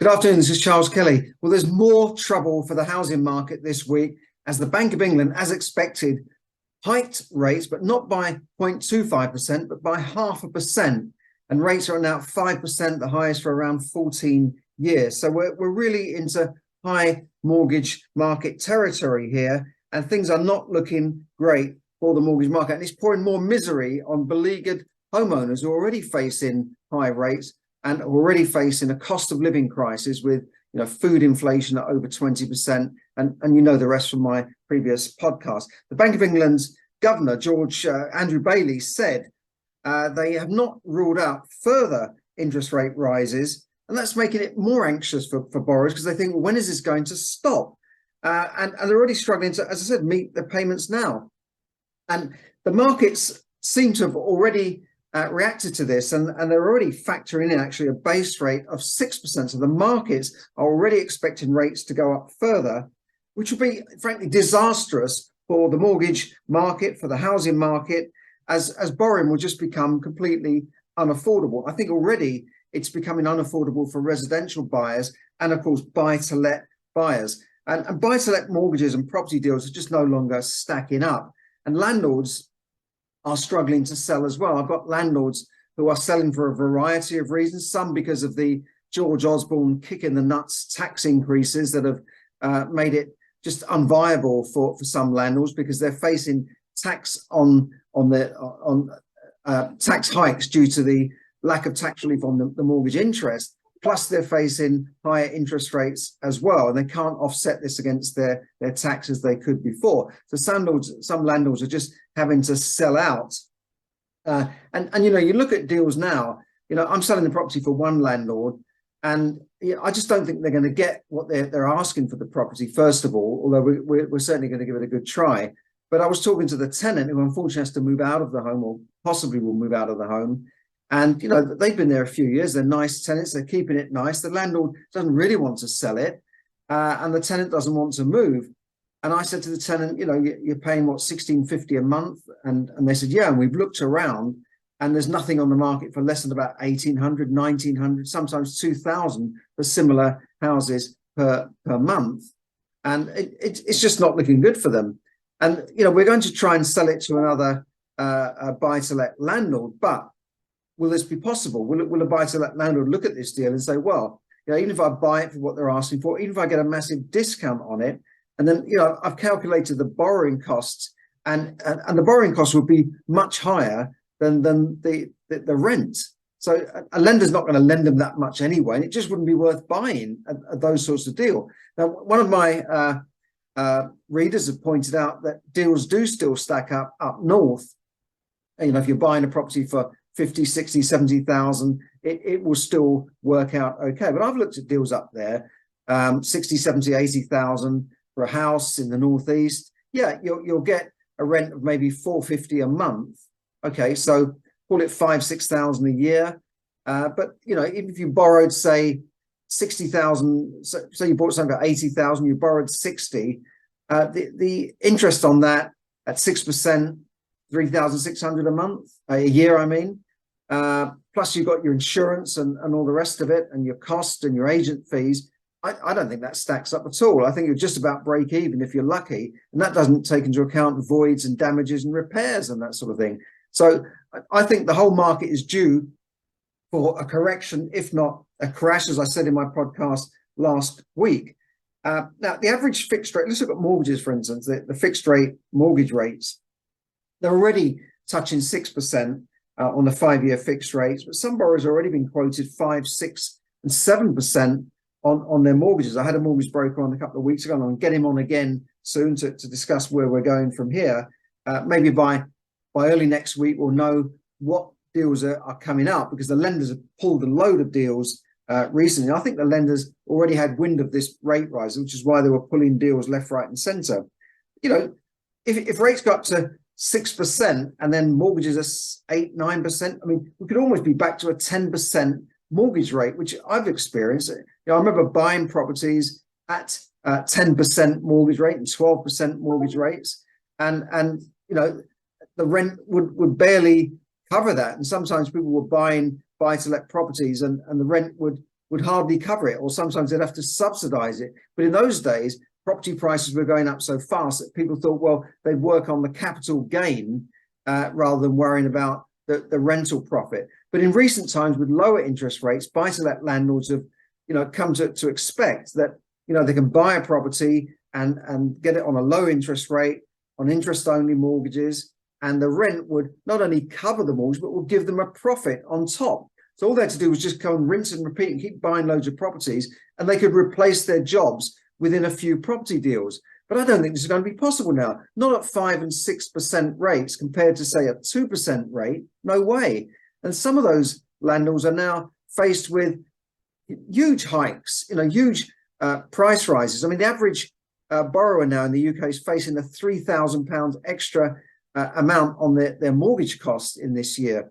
Good afternoon, this is Charles Kelly. Well, there's more trouble for the housing market this week as the Bank of England, as expected, hiked rates, but not by 0.25%, but by 0.5%. And rates are now 5%, the highest for around 14 years. So we're really into high mortgage market territory here, and things are not looking great for the mortgage market. And it's pouring more misery on beleaguered homeowners who are already facing high rates and are already facing a cost of living crisis with food inflation at over 20%. And you know the rest from my previous podcast. The Bank of England's governor, Andrew Bailey, said they have not ruled out further interest rate rises. And that's making it more anxious for borrowers because they think, well, when is this going to stop? And they're already struggling to, as I said, meet their payments now. And the markets seem to have already reacted to this, and they're already factoring in actually a base rate of 6%. So the markets are already expecting rates to go up further, which will be, frankly, disastrous for the mortgage market, for the housing market, as borrowing will just become completely unaffordable. I think already it's becoming unaffordable for residential buyers and, of course, buy-to-let buyers. And buy-to-let mortgages and property deals are just no longer stacking up. And landlords are struggling to sell as well. I've got landlords who are selling for a variety of reasons, some because of the George Osborne kick in the nuts tax increases that have made it just unviable for some landlords because they're facing tax tax hikes due to the lack of tax relief on the mortgage interest. Plus, they're facing higher interest rates as well, and they can't offset this against their taxes they could before. So some landlords are just having to sell out. And you look at deals now. I'm selling the property for one landlord, and I just don't think they're going to get what they're asking for the property. First of all, although we're certainly going to give it a good try. But I was talking to the tenant who unfortunately has to move out of the home, or possibly will move out of the home. And, they've been there a few years. They're nice tenants. They're keeping it nice. The landlord doesn't really want to sell it. And the tenant doesn't want to move. And I said to the tenant, you're paying what, $1,650 a month? And they said, yeah. And we've looked around and there's nothing on the market for less than about $1,800, $1,900, sometimes $2,000 for similar houses per month. And it's just not looking good for them. And, we're going to try and sell it to another buy-to-let landlord, but will this be possible? Will a buy-to-let landlord look at this deal and say, well, even if I buy it for what they're asking for, even if I get a massive discount on it, and then, I've calculated the borrowing costs, and the borrowing costs would be much higher than the rent. So a lender's not going to lend them that much anyway, and it just wouldn't be worth buying those sorts of deal. Now, one of my readers have pointed out that deals do still stack up north. If you're buying a property for 50, 60, 70,000, it will still work out okay. But I've looked at deals up there, 60, 70, 80,000 for a house in the northeast. Yeah, you'll get a rent of maybe $450 a month. Okay, so call it 5,000, 6,000 a year. But even if you borrowed, say, 60,000, so you bought something for 80,000, you borrowed 60, the interest on that at 6%, 3,600 a month, a year, I mean. Plus you've got your insurance and all the rest of it, and your cost and your agent fees. I don't think that stacks up at all. I think you're just about break even if you're lucky, and that doesn't take into account voids and damages and repairs and that sort of thing. So I think the whole market is due for a correction, if not a crash, as I said in my podcast last week. Now, the average fixed rate, let's look at mortgages, for instance, the fixed rate mortgage rates, they're already touching 6%. On the 5-year fixed rates, but some borrowers have already been quoted 5, 6, and 7% on their mortgages. I had a mortgage broker on a couple of weeks ago, and I'll get him on again soon to discuss where we're going from here. Maybe by early next week, we'll know what deals are coming up, because the lenders have pulled a load of deals recently. I think the lenders already had wind of this rate rise, which is why they were pulling deals left, right, and centre. If rates go up to 6% and then mortgages are 8, 9%. I mean, we could almost be back to a 10% mortgage rate, which I've experienced. I remember buying properties at 10% mortgage rate and 12% mortgage rates, and the rent would barely cover that. And sometimes people were buying buy-to-let properties, and the rent would would hardly cover it, or sometimes they'd have to subsidize it. But in those days, property prices were going up so fast that people thought, well, they'd work on the capital gain rather than worrying about the rental profit. But in recent times, with lower interest rates, buy-to-let landlords have, come to expect that, they can buy a property and get it on a low interest rate, on interest-only mortgages, and the rent would not only cover the mortgage, but will give them a profit on top. So all they had to do was just go and rinse and repeat and keep buying loads of properties, and they could replace their jobs within a few property deals. But I don't think this is going to be possible now. Not at 5 and 6% rates compared to, say, a 2% rate. No way. And some of those landlords are now faced with huge hikes, huge price rises. I mean, the average borrower now in the UK is facing a £3,000 extra amount on their mortgage costs in this year.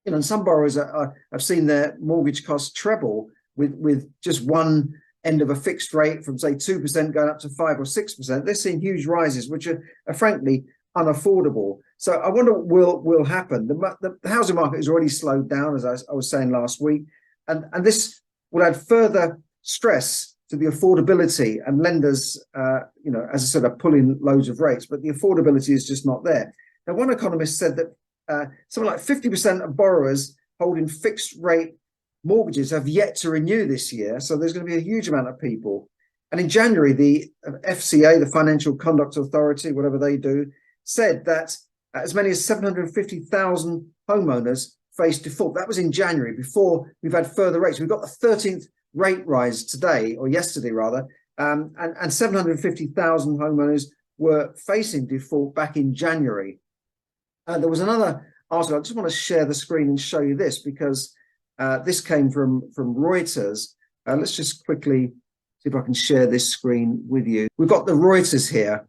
And some borrowers have seen their mortgage costs treble with just one end of a fixed rate from, say, 2% going up to 5 or 6%. They're seeing huge rises, which are frankly unaffordable. So I wonder what will happen. The housing market has already slowed down, as I was saying last week, and this will add further stress to the affordability, and lenders, as I said, are pulling loads of rates, but the affordability is just not there. Now, one economist said that something like 50% of borrowers holding fixed rate mortgages have yet to renew this year. So there's going to be a huge amount of people. And in January, the FCA, the Financial Conduct Authority, whatever they do, said that as many as 750,000 homeowners faced default. That was in January, before we've had further rates. We've got the 13th rate rise today, or yesterday rather, and 750,000 homeowners were facing default back in January. There was another article. I just want to share the screen and show you this, because this came from Reuters. Let's just quickly see if I can share this screen with you. We've got the Reuters here.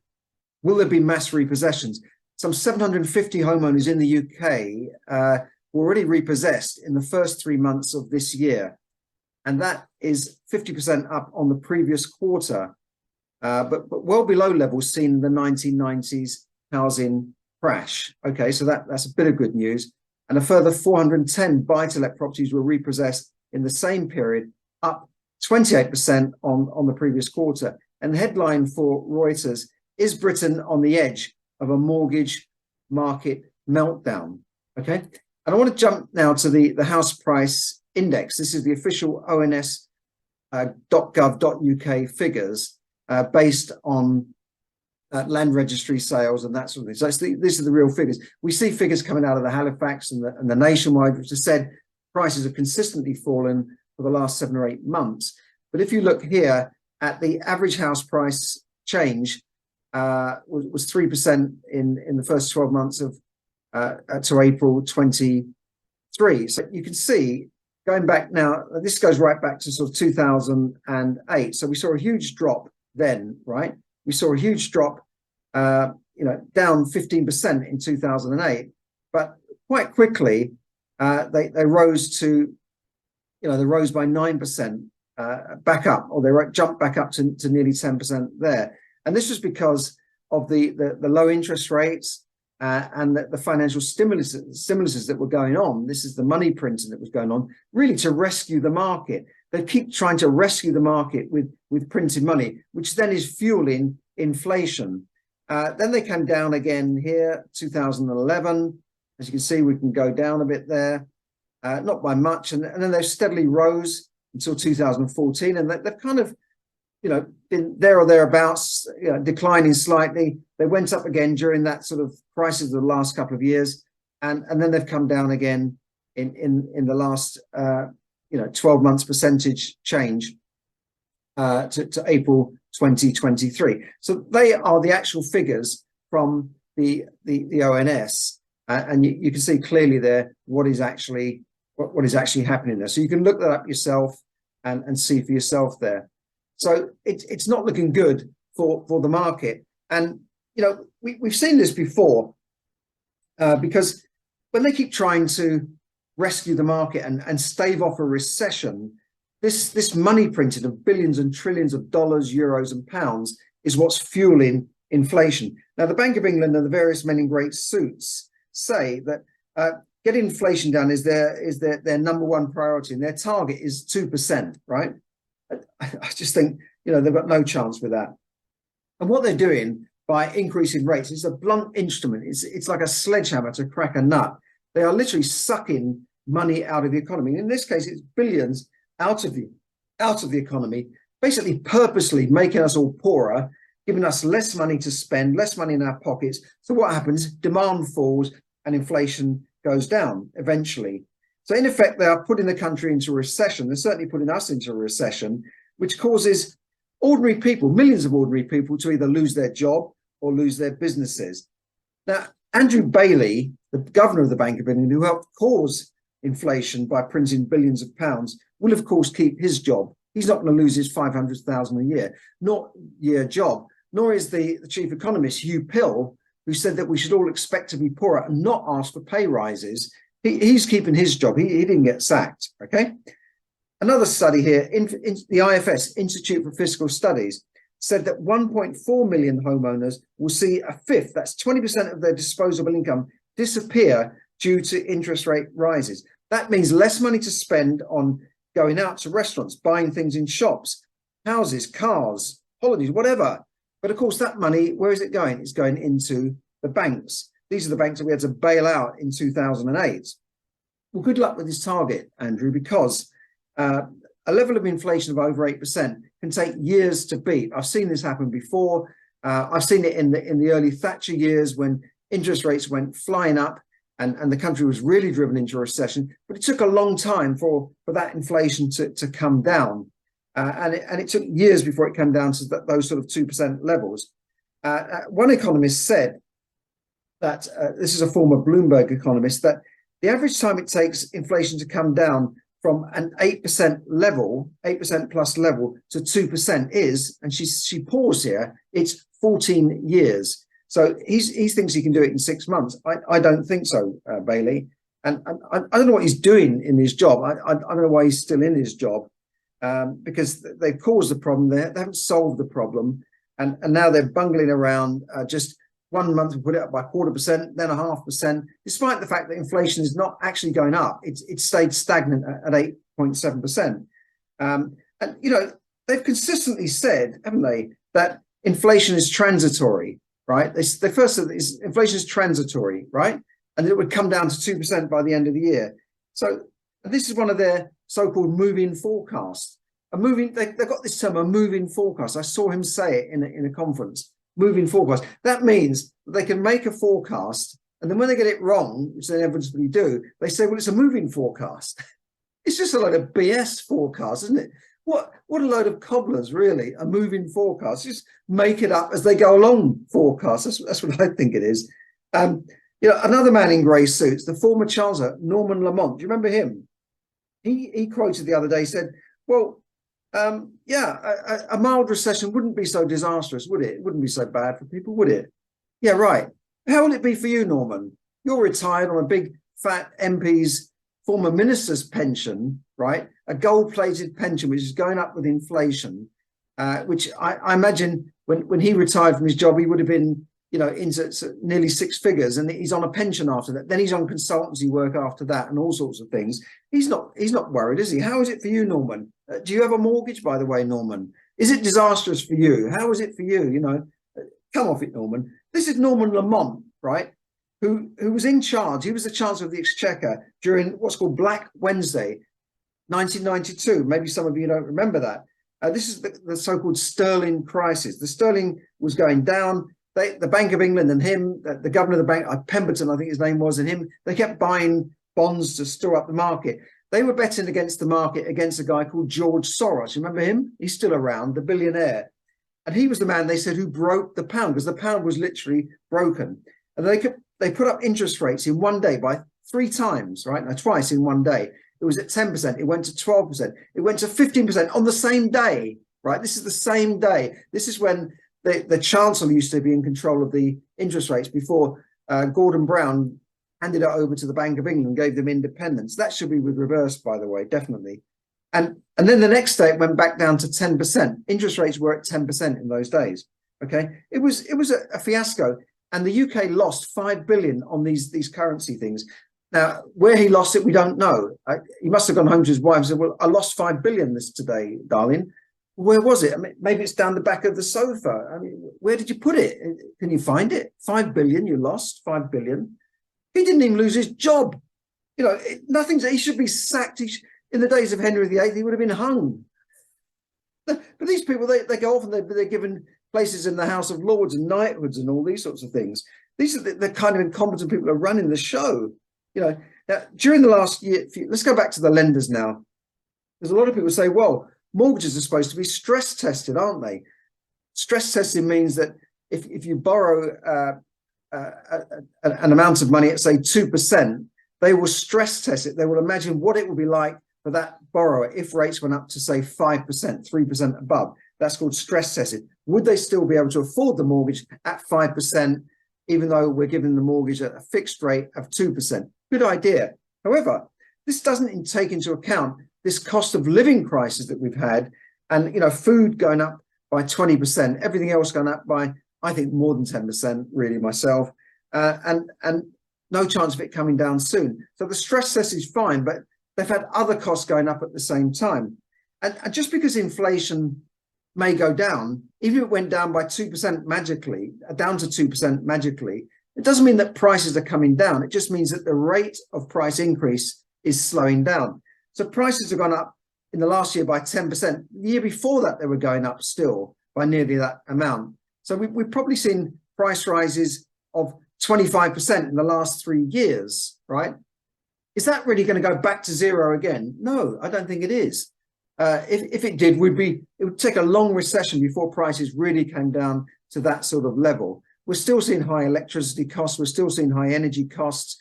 Will there be mass repossessions? Some 750 homeowners in the UK were already repossessed in the first 3 months of this year. And that is 50% up on the previous quarter, but well below levels seen in the 1990s housing crash. Okay, so that's a bit of good news. And a further 410 buy-to-let properties were repossessed in the same period, up 28% on the previous quarter. And the headline for Reuters: is Britain on the edge of a mortgage market meltdown? Okay, and I want to jump now to the house price index. This is the official ons.gov.uk figures based on land registry sales and that sort of thing. So these are the real figures. We see figures coming out of the Halifax and the Nationwide, which has said prices have consistently fallen for the last 7 or 8 months. But if you look here at the average house price change, was 3% in the first 12 months of to April 23. So you can see, going back now, this goes right back to sort of 2008. So we saw a huge drop then, right? We saw a huge drop, down 15% in 2008, but quite quickly they rose to, they rose by 9% back up, or they jumped back up to nearly 10% there. And this was because of the low interest rates and the financial stimuluses that were going on. This is the money printing that was going on, really to rescue the market. They keep trying to rescue the market with printed money, which then is fueling inflation. Then they came down again here, 2011. As you can see, we can go down a bit there, not by much. And then they steadily rose until 2014. And they've kind of, been there or thereabouts, declining slightly. They went up again during that sort of crisis of the last couple of years. And then they've come down again in the last 12 months percentage change to April 2023. So they are the actual figures from the ONS, and you can see clearly there what is actually happening there. So you can look that up yourself and see for yourself there. So it's not looking good for the market. And we've seen this before, because when they keep trying to rescue the market and stave off a recession, this money printed of billions and trillions of dollars, euros and pounds is what's fueling inflation. Now, the Bank of England and the various men in great suits say that getting inflation down is their number one priority, and their target is 2%, right? I just think, they've got no chance with that. And what they're doing by increasing rates is a blunt instrument. It's like a sledgehammer to crack a nut. They are literally sucking money out of the economy. In this case, it's billions out of the economy, basically purposely making us all poorer, giving us less money to spend, less money in our pockets. So what happens? Demand falls and inflation goes down eventually. So in effect, they are putting the country into a recession. They're certainly putting us into a recession, which causes ordinary people, millions of ordinary people, to either lose their job or lose their businesses. Now, Andrew Bailey, the governor of the Bank of England, who helped cause inflation by printing billions of pounds, will of course keep his job. He's not going to lose his 500,000 a year job, nor is the chief economist, Hugh Pill, who said that we should all expect to be poorer and not ask for pay rises. He's keeping his job. He didn't get sacked, okay? Another study here, in the IFS, Institute for Fiscal Studies, said that 1.4 million homeowners will see a fifth, that's 20% of their disposable income, disappear due to interest rate rises. That means less money to spend on going out to restaurants, buying things in shops, houses, cars, holidays, whatever. But of course, that money, where is it going? It's going into the banks. These are the banks that we had to bail out in 2008. Well, good luck with this target, Andrew, because a level of inflation of over 8% can take years to beat. I've seen this happen before. I've seen it in the early Thatcher years when interest rates went flying up and the country was really driven into a recession. But it took a long time for that inflation to come down. And it took years before it came down to those sort of 2% levels. One economist said that, this is a former Bloomberg economist, that the average time it takes inflation to come down from an 8% level, 8% plus level, to 2% is, and she paused here, it's 14 years. So he thinks he can do it in 6 months. I don't think so, Bailey. And I don't know what he's doing in his job. I don't know why he's still in his job, because they've caused the problem. They haven't solved the problem. And now they're bungling around. Just 1 month we put it up by 0.25%, then 0.5%, despite the fact that inflation is not actually going up. It's stayed stagnant at 8.7%. And, they've consistently said, haven't they, that inflation is transitory, right? They first said that inflation is transitory, right? And it would come down to 2% by the end of the year. So this is one of their so-called moving forecasts. They've got this term, a moving forecast. I saw him say it in a conference. Moving forecast. That means they can make a forecast, and then when they get it wrong, which they inevitably do, they say, well, it's a moving forecast. It's just a load of BS forecast, isn't it? What a load of cobblers, really, a moving forecast. Just make it up as they go along forecast. That's what I think it is. Another man in grey suits, the former Chancellor, Norman Lamont. Do you remember him? He quoted the other day, said, well, a mild recession wouldn't be so disastrous, would it? It wouldn't be so bad for people, would it? Yeah, right. How will it be for you, Norman? You're retired on a big fat MP's former minister's pension, right? A gold-plated pension, which is going up with inflation, which I imagine when he retired from his job, he would have been, into nearly 6 figures, and he's on a pension after that. Then he's on consultancy work after that and all sorts of things. He's not worried, is he? How is it for you, Norman? Do you have a mortgage, by the way, Norman? Is it disastrous for you? How is it for you? Come off it, Norman. This is Norman Lamont, right? Who was in charge. He was the Chancellor of the Exchequer during what's called Black Wednesday, 1992. Maybe some of you don't remember that. This is the so-called sterling crisis. The sterling was going down. The Bank of England and him, the governor of the bank, Pemberton, I think his name was, and him, they kept buying bonds to store up the market. They were betting against the market against a guy called George Soros. You remember him? He's still around, the billionaire. And he was the man, they said, who broke the pound, because the pound was literally broken. And they put up interest rates in one day by 3 times, right? No, twice in one day. It was at 10%. It went to 12%. It went to 15% on the same day, right? This is the same day. This is when the Chancellor used to be in control of the interest rates before Gordon Brown handed it over to the Bank of England, gave them independence. That should be reversed, by the way, definitely. And then the next day it went back down to 10%. Interest rates were at 10% in those days. Okay, it was a fiasco, and the UK lost 5 billion on these currency things. Now, where he lost it, we don't know. He must have gone home to his wife and said, well, I lost 5 billion this today, darling. Where was it? I mean, maybe it's down the back of the sofa. I mean, where did you put it? Can you find it? 5 billion, you lost 5 billion. He didn't even lose his job. You know, he should be sacked. In the days of Henry VIII, he would have been hung. But these people, they go off and they're given places in the House of Lords and knighthoods and all these sorts of things. These are the kind of incompetent people who are running the show. You know, now, during the last year, let's go back to the lenders now. There's a lot of people who say, well, mortgages are supposed to be stress tested, aren't they? Stress testing means that if you borrow an amount of money at, say, 2%, they will stress test it. They will imagine what it will be like for that borrower if rates went up to, say, 5%, 3% above. That's called stress tested. Would they still be able to afford the mortgage at 5%, even though we're giving the mortgage at a fixed rate of 2%? Good idea. However, this doesn't take into account this cost of living crisis that we've had, and, you know, food going up by 20%, everything else going up by, I think, more than 10%, really, myself, and no chance of it coming down soon. So the stress test is fine, but they've had other costs going up at the same time. And just because inflation may go down, even if it went down by 2% magically, down to 2% magically, it doesn't mean that prices are coming down. It just means that the rate of price increase is slowing down. So prices have gone up in the last year by 10%. The year before that, they were going up still by nearly that amount. So we've probably seen price rises of 25% in the last 3 years, right? Is that really going to go back to zero again? No, I don't think it is. If it did, it would take a long recession before prices really came down to that sort of level. We're still seeing high electricity costs. We're still seeing high energy costs.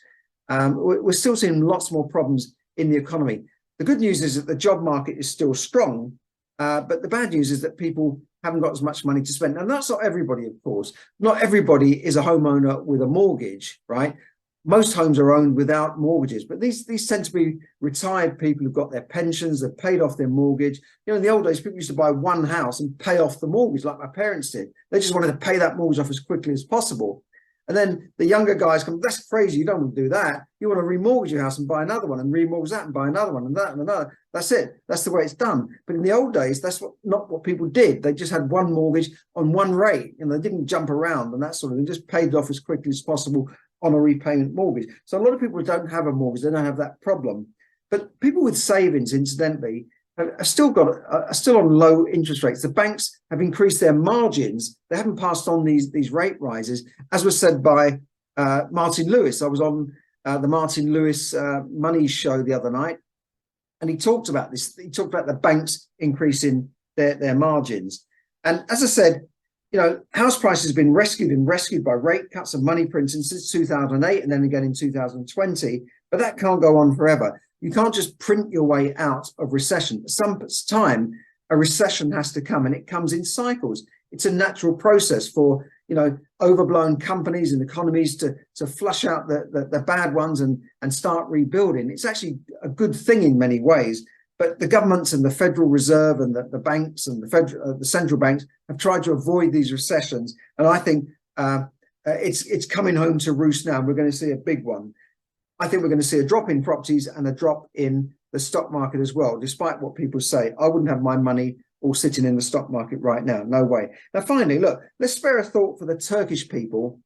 We're still seeing lots more problems in the economy. The good news is that the job market is still strong, but the bad news is that people haven't got as much money to spend. And that's not everybody, of course. Not everybody is a homeowner with a mortgage, right? Most homes are owned without mortgages, but these tend to be retired people who've got their pensions, they've paid off their mortgage. You know, in the old days, people used to buy one house and pay off the mortgage like my parents did. They just wanted to pay that mortgage off as quickly as possible. And then the younger guys come, that's crazy, you don't want to do that. You want to remortgage your house and buy another one, and remortgage that and buy another one, and that and another. That's it. That's the way it's done. But in the old days, that's not what people did. They just had one mortgage on one rate, and they didn't jump around and that sort of thing. Just paid it off as quickly as possible on a repayment mortgage. So a lot of people don't have a mortgage, they don't have that problem. But people with savings, incidentally, are still on low interest rates. The banks have increased their margins. They haven't passed on these rate rises, as was said by Martin Lewis. I was on the Martin Lewis Money show the other night, and he talked about this. He talked about the banks increasing their margins. And as I said, you know, house prices have been rescued by rate cuts and money printing since 2008, and then again in 2020. But that can't go on forever. You can't just print your way out of recession. At some time, a recession has to come, and it comes in cycles. It's a natural process for, you know, overblown companies and economies to flush out the bad ones and start rebuilding. It's actually a good thing in many ways. But the governments and the Federal Reserve and the banks and the central banks have tried to avoid these recessions. And I think it's coming home to roost now. We're going to see a big one. I think we're going to see a drop in properties and a drop in the stock market as well, despite what people say. I wouldn't have my money all sitting in the stock market right now. No way. Now, finally, look, let's spare a thought for the Turkish people.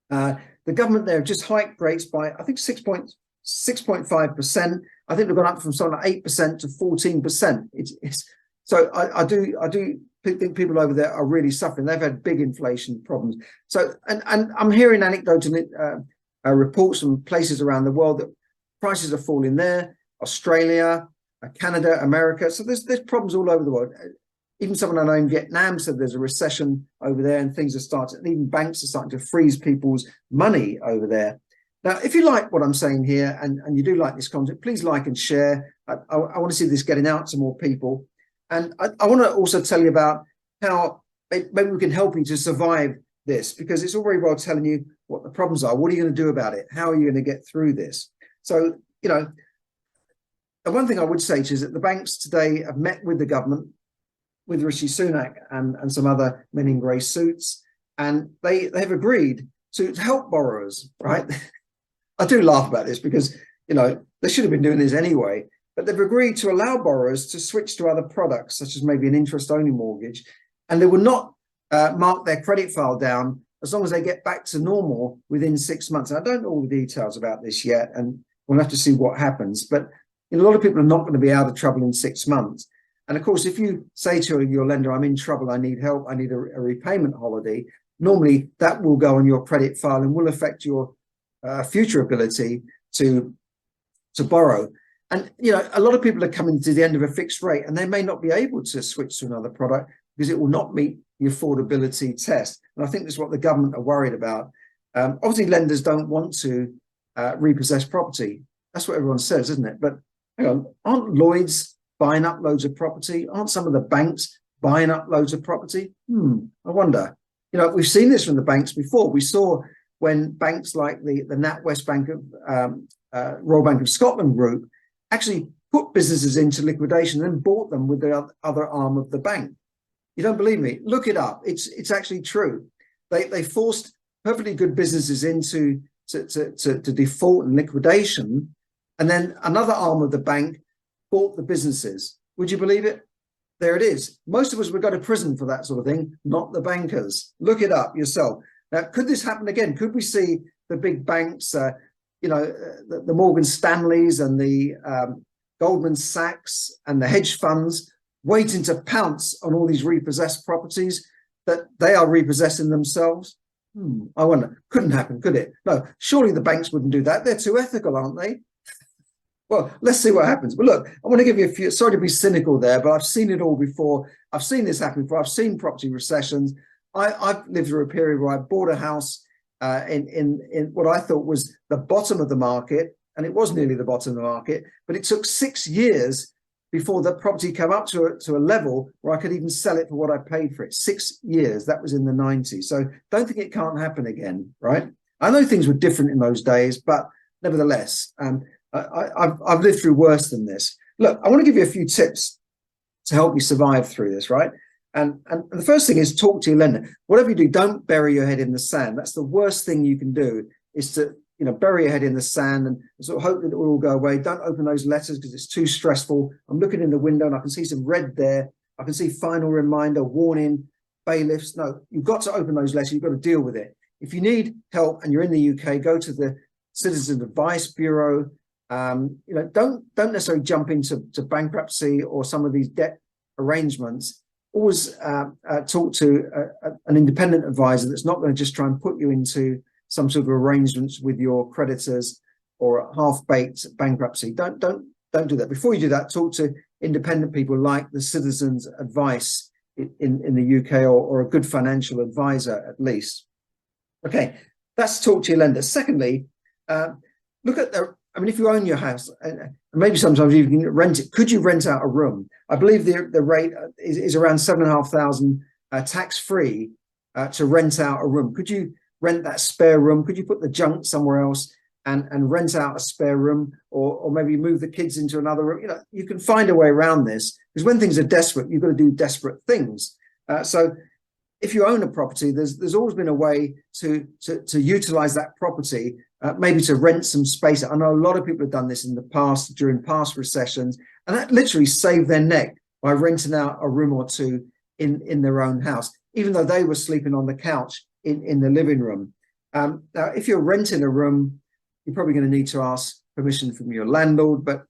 The government there just hiked rates by, I think, 6.5%. I think they've gone up from something like 8% to 14%. So I do think people over there are really suffering. They've had big inflation problems. So, and I'm hearing anecdotal reports from places around the world that prices are falling there, Australia, Canada, America. So there's problems all over the world. Even someone I know in Vietnam said there's a recession over there and things are starting, and even banks are starting to freeze people's money over there. Now, if you like what I'm saying here and you do like this content, please like and share. I want to see this getting out to more people. And I want to also tell you about how maybe we can help you to survive this, because it's all very well telling you what the problems are. What are you going to do about it? How are you going to get through this? So, you know, and one thing I would say to you is that the banks today have met with the government, with Rishi Sunak and some other men in grey suits, and they've agreed to help borrowers, right? I do laugh about this because, they should have been doing this anyway, but they've agreed to allow borrowers to switch to other products, such as maybe an interest-only mortgage, and they will not mark their credit file down as long as they get back to normal within 6 months. And I don't know all the details about this yet, and we'll have to see what happens. But a lot of people are not going to be out of trouble in 6 months. And of course, if you say to your lender, I'm in trouble, I need help, I need a repayment holiday, normally that will go on your credit file and will affect your future ability to borrow. And, a lot of people are coming to the end of a fixed rate and they may not be able to switch to another product because it will not meet the affordability test. And I think that's what the government are worried about. Obviously, lenders don't want to repossess property. That's what everyone says, isn't it? But hang on, aren't Lloyd's buying up loads of property? Aren't some of the banks buying up loads of property? I wonder. We've seen this from the banks before. We saw when banks like the NatWest Bank of Royal Bank of Scotland group actually put businesses into liquidation and then bought them with the other arm of the bank. You don't believe me? Look it up. It's actually true. They forced perfectly good businesses into to default and liquidation, and then another arm of the bank bought the businesses. Would you believe it? There it is. Most of us would go to prison for that sort of thing, not the bankers. Look it up yourself. Now, could this happen again? Could we see the big banks, the Morgan Stanleys and the Goldman Sachs and the hedge funds waiting to pounce on all these repossessed properties that they are repossessing themselves? I wonder. Couldn't happen, could it? No, surely the banks wouldn't do that. They're too ethical, aren't they? Well, let's see what happens. But look, I want to give you a few, sorry to be cynical there, but I've seen it all before. I've seen this happen before. I've seen property recessions. I've lived through a period where I bought a house in what I thought was the bottom of the market, and it was nearly the bottom of the market, but it took 6 years before the property came up to a level where I could even sell it for what I paid for it. 6 years, that was in the 90s. So don't think it can't happen again, right? I know things were different in those days, but nevertheless, I've lived through worse than this. Look, I want to give you a few tips to help you survive through this, right? And the first thing is talk to your lender. Whatever you do, don't bury your head in the sand. That's the worst thing you can do, is to bury your head in the sand and sort of hope that it will all go away. Don't open those letters because it's too stressful. I'm looking in the window and I can see some red there. I can see final reminder, warning, bailiffs. No, you've got to open those letters. You've got to deal with it. If you need help and you're in the UK, go to the Citizen Advice Bureau. Don't necessarily jump into bankruptcy or some of these debt arrangements. Always talk to an independent advisor that's not going to just try and put you into some sort of arrangements with your creditors or half-baked bankruptcy. Don't do that. Before you do that, talk to independent people like the Citizens Advice in the UK, or a good financial advisor at least. Okay, that's talk to your lender. Secondly, look at if you own your house, and maybe sometimes you can rent it, could you rent out a room? I believe the rate is around $7,500 tax-free to rent out a room. Could you rent that spare room? Could you put the junk somewhere else and rent out a spare room, or maybe move the kids into another room? You can find a way around this, because when things are desperate, you've got to do desperate things. So if you own a property, there's always been a way to utilize that property, maybe to rent some space. I know a lot of people have done this in the past, during past recessions, and that literally saved their neck by renting out a room or two in their own house, even though they were sleeping on the couch in the living room. Now, if you're renting a room, you're probably going to need to ask permission from your landlord, but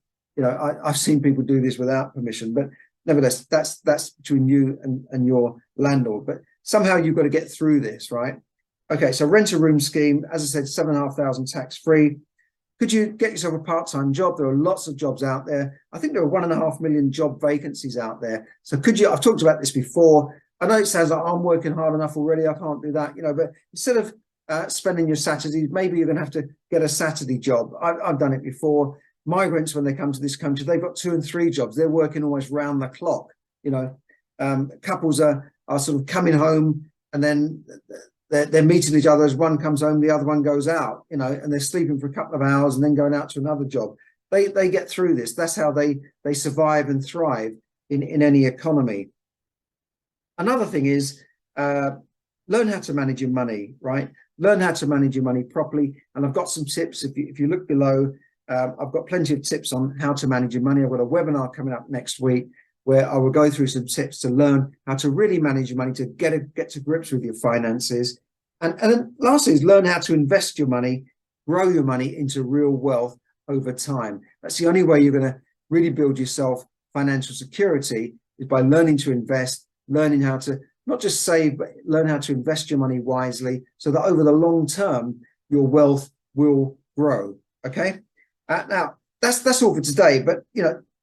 I've seen people do this without permission. But nevertheless, that's between you and your landlord. But somehow you've got to get through this, right? Okay, so rent a room scheme, as I said, $7,500 tax-free. Could you get yourself a part-time job? There are lots of jobs out there. I think there are 1.5 million job vacancies out there. So could you, I've talked about this before. I know it sounds like I'm working hard enough already, I can't do that, but instead of spending your Saturdays, maybe you're going to have to get a Saturday job. I've done it before. Migrants, when they come to this country, they've got 2 and 3 jobs. They're working almost round the clock. Couples are sort of coming home, and then they're meeting each other. As one comes home, the other one goes out, and they're sleeping for a couple of hours and then going out to another job. They get through this. That's how they survive and thrive in any economy. Another thing is learn how to manage your money, right? learn how to manage your money properly. And I've got some tips. If you look below, I've got plenty of tips on how to manage your money. I've got a webinar coming up next week where I will go through some tips to learn how to really manage your money, to get to grips with your finances. And then lastly is learn how to invest your money, grow your money into real wealth over time. That's the only way you're going to really build yourself financial security, is by learning to invest, learning how to not just save, but learn how to invest your money wisely so that over the long term, your wealth will grow. Okay. Now that's all for today, but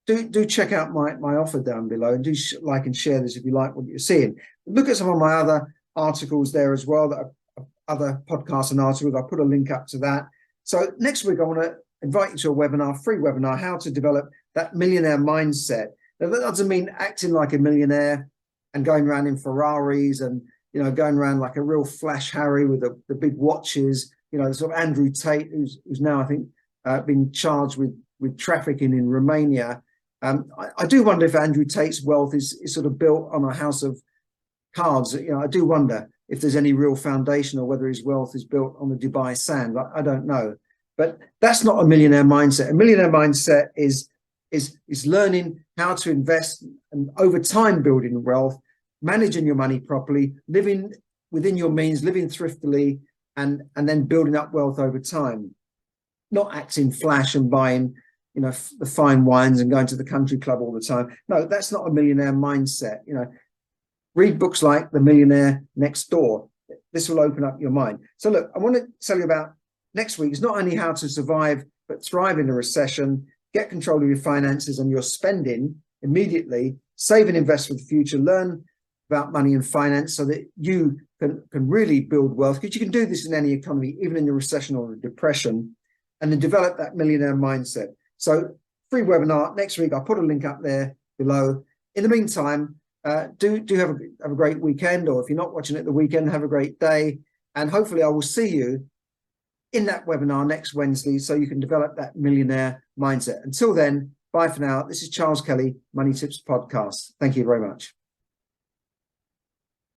do check out my offer down below, and do like and share this if you like what you're seeing. Look at some of my other articles there as well, that are other podcasts and articles. I'll put a link up to that. So next week, I want to invite you to a webinar, free webinar, how to develop that millionaire mindset. Now, that doesn't mean acting like a millionaire and going around in Ferraris and going around like a real flash Harry with the big watches. Sort of Andrew Tate, who's now I think been charged with trafficking in Romania. I do wonder if Andrew Tate's wealth is sort of built on a house of cards. I do wonder if there's any real foundation, or whether his wealth is built on the Dubai sand. I don't know, but that's not a millionaire mindset. A millionaire mindset is learning how to invest, and over time building wealth, managing your money properly, living within your means, living thriftily, and then building up wealth over time. Not acting flash and buying the fine wines and going to the country club all the time. No, that's not a millionaire mindset. Read books like The Millionaire Next Door. This will open up your mind. So look, I want to tell you about next week is not only how to survive, but thrive in a recession, get control of your finances and your spending immediately, save and invest for the future, learn about money and finance so that you can really build wealth, because you can do this in any economy, even in a recession or a depression, and then develop that millionaire mindset. So free webinar next week. I'll put a link up there below. In the meantime, do have a great weekend, or if you're not watching it the weekend, have a great day. And hopefully I will see you in that webinar next Wednesday so you can develop that millionaire mindset. Until then, bye for now. This is Charles Kelly, Money Tips Podcast. Thank you very much.